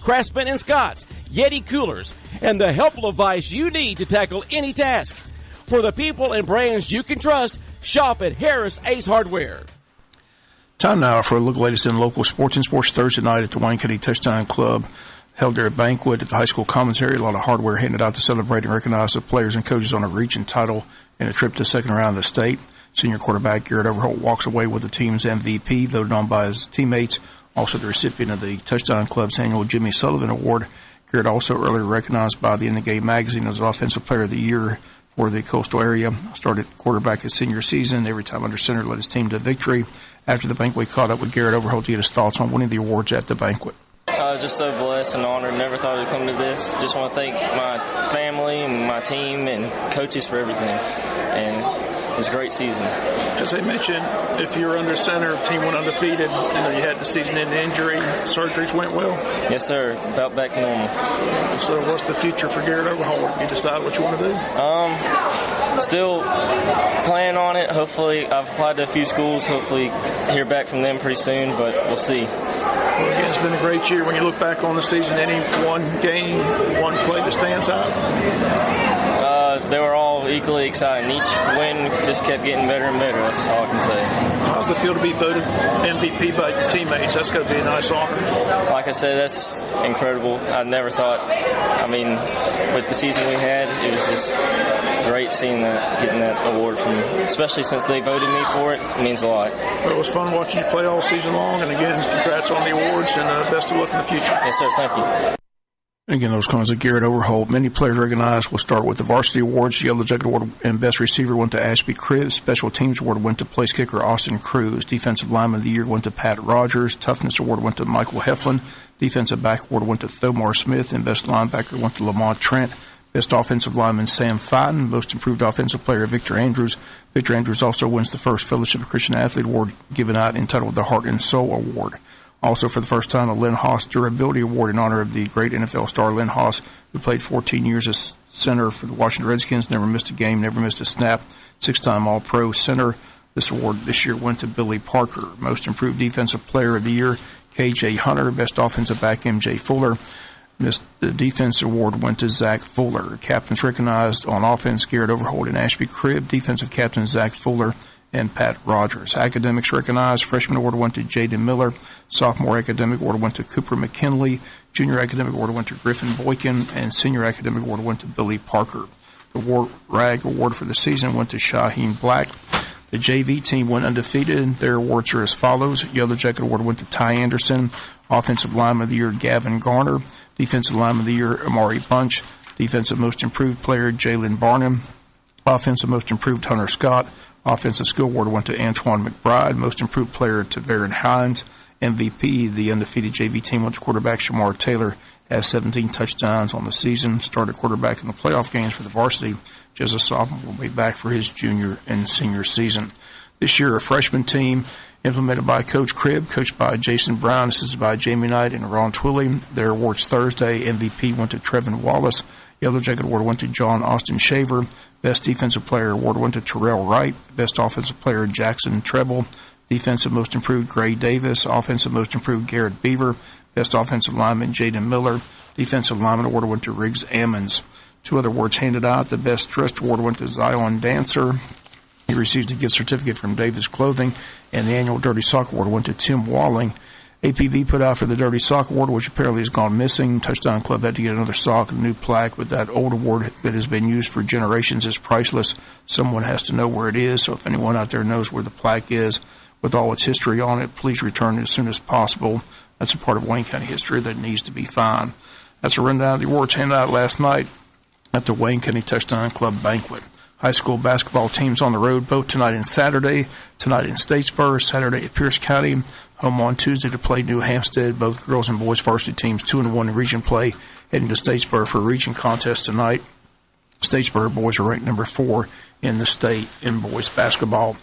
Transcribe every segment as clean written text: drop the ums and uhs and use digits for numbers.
Craftsman and Scott's, Yeti coolers, and the helpful advice you need to tackle any task. For the people and brands you can trust, shop at Harris Ace Hardware. Time now for a look latest in local sports. And sports Thursday night at the Wayne County Touchdown Club held their banquet at the high school commissary. A lot of hardware handed out to celebrate and recognize the players and coaches on a region title and a trip to the second round of the state. Senior quarterback Garrett Overholt walks away with the team's MVP, voted on by his teammates. Also the recipient of the Touchdown Club's annual Jimmy Sullivan Award. Garrett also earlier recognized by the In the Game magazine as Offensive Player of the Year for the coastal area. Started quarterback his senior season. Every time under center led his team to victory. After the banquet, we caught up with Garrett Overholt to get his thoughts on winning the awards at the banquet. Just so blessed and honored. Never thought it'd come to this. Just want to thank my family and my team and coaches for everything. And it was a great season. As I mentioned, if you're under center, the team went undefeated. You had the season-ending injury. Surgeries went well. Yes, sir. About back to normal. So what's the future for Garrett Overholt? You decide what you want to do? Still planning on it. Hopefully, I've applied to a few schools. Hopefully, hear back from them pretty soon, but we'll see. Well, again, it's been a great year. When you look back on the season, any one game, one play that stands out? They were all equally exciting. Each win just kept getting better and better. That's all I can say. How does it feel to be voted MVP by your teammates? That's got to be a nice honor. Like I said, that's incredible. I never thought, with the season we had, it was just great seeing that, getting that award from, especially since they voted me for it. It means a lot. Well, it was fun watching you play all season long, and again, congrats on the awards, and best of luck in the future. Yes, sir. Thank you. Again, those comments of Garrett Overholt. Many players recognized. We'll start with the Varsity Awards. The Yellow Jacket Award and Best Receiver went to Ashby Cribbs. Special Teams Award went to place kicker Austin Cruz. Defensive Lineman of the Year went to Pat Rogers. Toughness Award went to Michael Heflin. Defensive Back Award went to Thomar Smith. And Best Linebacker went to Lamont Trent. Best Offensive Lineman Sam Fighton. Most Improved Offensive Player Victor Andrews. Victor Andrews also wins the first Fellowship of Christian Athlete Award given out entitled the Heart and Soul Award. Also, for the first time, a Lynn Haas Durability Award in honor of the great NFL star Lynn Haas, who played 14 years as center for the Washington Redskins, never missed a game, never missed a snap, 6-time All-Pro center. This award this year went to Billy Parker. Most Improved Defensive Player of the Year, K.J. Hunter. Best Offensive Back, M.J. Fuller. The Defense Award went to Zach Fuller. Captains recognized on offense, Garrett Overholt and Ashby Cribb. Defensive captain, Zach Fuller and Pat Rogers. Academics recognized. Freshman Award went to Jaden Miller. Sophomore Academic Award went to Cooper McKinley. Junior Academic Award went to Griffin Boykin. And Senior Academic Award went to Billy Parker. The RAG Award for the season went to Shaheen Black. The JV team went undefeated. Their awards are as follows. Yellow Jacket Award went to Ty Anderson. Offensive Lineman of the Year, Gavin Garner. Defensive Lineman of the Year, Amari Bunch. Defensive Most Improved Player, Jalen Barnum. Offensive Most Improved, Hunter Scott. Offensive Skill Award went to Antoine McBride. Most Improved Player to Varon Hines. MVP, the undefeated JV team, went to quarterback Shamar Taylor. Has 17 touchdowns on the season. Started quarterback in the playoff games for the varsity. Just a sophomore, will be back for his junior and senior season. This year, a freshman team implemented by Coach Cribb, coached by Jason Brown, assisted by Jamie Knight and Ron Twilley. Their awards Thursday. MVP went to Trevin Wallace. Yellow Jacket Award went to John Austin Shaver. Best Defensive Player Award went to Terrell Wright. Best Offensive Player, Jackson Treble. Defensive Most Improved, Gray Davis. Offensive Most Improved, Garrett Beaver. Best Offensive Lineman, Jaden Miller. Defensive Lineman Award went to Riggs Ammons. Two other awards handed out. The Best Dressed Award went to Zion Dancer. He received a gift certificate from Davis Clothing. And the annual Dirty Sock Award went to Tim Walling. APB put out for the Dirty Sock Award, which apparently has gone missing. Touchdown Club had to get another sock, a new plaque, but that old award that has been used for generations is priceless. Someone has to know where it is, so if anyone out there knows where the plaque is with all its history on it, please return it as soon as possible. That's a part of Wayne County history that needs to be found. That's a rundown of the awards handed out last night at the Wayne County Touchdown Club banquet. High school basketball teams on the road both tonight and Saturday. Tonight in Statesboro, Saturday at Pierce County. Home on Tuesday to play New Hampstead. Both girls and boys varsity teams 2-1 in region play. Heading to Statesboro for a region contest tonight. Statesboro boys are ranked number 4 in the state in boys basketball.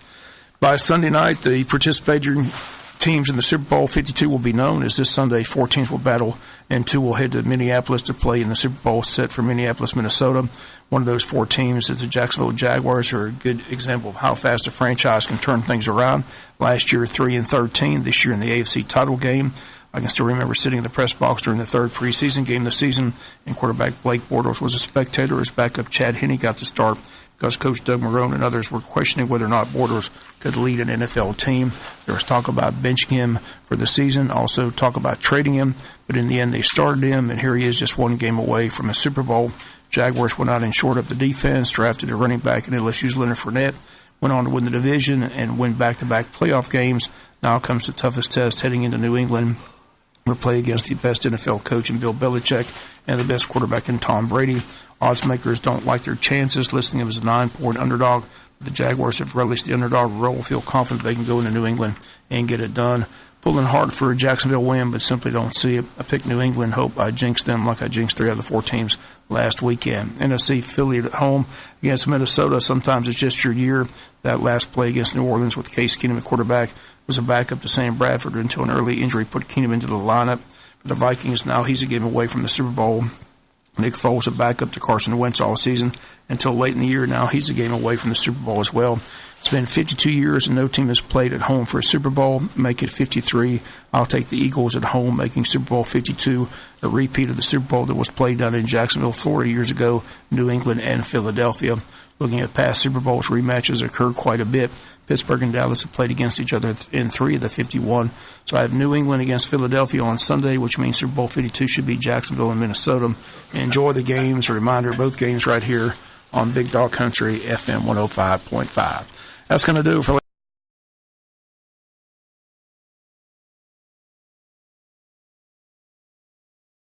By Sunday night, the participating teams in the Super Bowl 52 will be known. As this Sunday, 4 teams will battle, and 2 will head to Minneapolis to play in the Super Bowl set for Minneapolis, Minnesota. One of those 4 teams is the Jacksonville Jaguars, who are a good example of how fast a franchise can turn things around. Last year, 3-13. This year in the AFC title game. I can still remember sitting in the press box during the third preseason game of the season, and quarterback Blake Bortles was a spectator as backup Chad Henne got the start because Coach Doug Marrone and others were questioning whether or not Bortles could lead an NFL team. There was talk about benching him for the season, also talk about trading him, but in the end they started him, and here he is just one game away from a Super Bowl. Jaguars went out and shored up the defense, drafted a running back in LSU's Leonard Fournette, went on to win the division and win back-to-back playoff games. Now comes the toughest test heading into New England. We'll play against the best NFL coach in Bill Belichick and the best quarterback in Tom Brady. Odds makers don't like their chances, listing him as a 9-point underdog. The Jaguars have relished the underdog role, feel confident they can go into New England and get it done. Pulling hard for a Jacksonville win, but simply don't see it. I picked New England, hope I jinxed them like I jinxed 3 out of the 4 teams last weekend. NFC Philly at home against Minnesota. Sometimes it's just your year. That last play against New Orleans with Case Keenum at quarterback was a backup to Sam Bradford until an early injury put Keenum into the lineup. For the Vikings, now he's a game away from the Super Bowl. Nick Foles, a backup to Carson Wentz all season until late in the year. Now he's a game away from the Super Bowl as well. It's been 52 years and no team has played at home for a Super Bowl. Make it 53. I'll take the Eagles at home, making Super Bowl 52 a repeat of the Super Bowl that was played down in Jacksonville, Florida years ago, New England and Philadelphia. Looking at past Super Bowls, rematches occurred quite a bit. Pittsburgh and Dallas have played against each other in 3 of the 51. So I have New England against Philadelphia on Sunday, which means Super Bowl 52 should be Jacksonville and Minnesota. Enjoy the games. A reminder, both games right here on Big Dog Country, FM 105.5. That's going to do it for